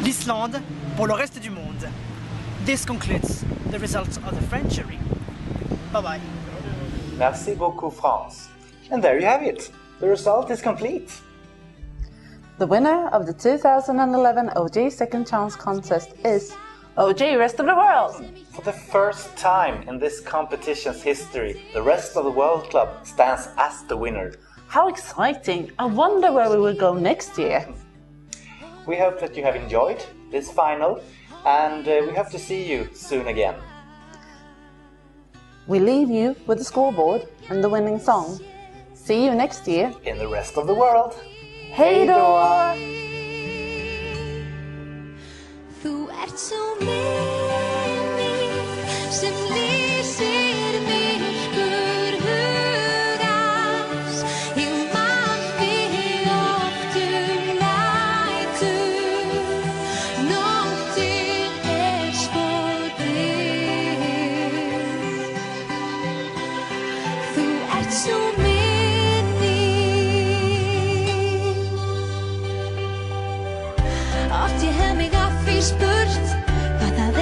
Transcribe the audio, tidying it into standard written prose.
l'Islande pour le reste du monde. This concludes the results of the French jury. Bye bye. Merci beaucoup, France. And there you have it. The result is complete. The winner of the 2011 OJ Second Chance contest is OJ Rest of the World. For the first time in this competition's history, the Rest of the World Club stands as the winner. How exciting! I wonder where we will go next year. We hope that you have enjoyed this final, and we hope to see you soon again. We leave you with the scoreboard and the winning song. See you next year. In the Rest of the World. Hej då! Þú ert svo minni sem lýsir myrkur hugans. Ég man þig oft nætur, nóttin svo dimm. Þú ert svo Oft ég hef mig að því spurt hvað það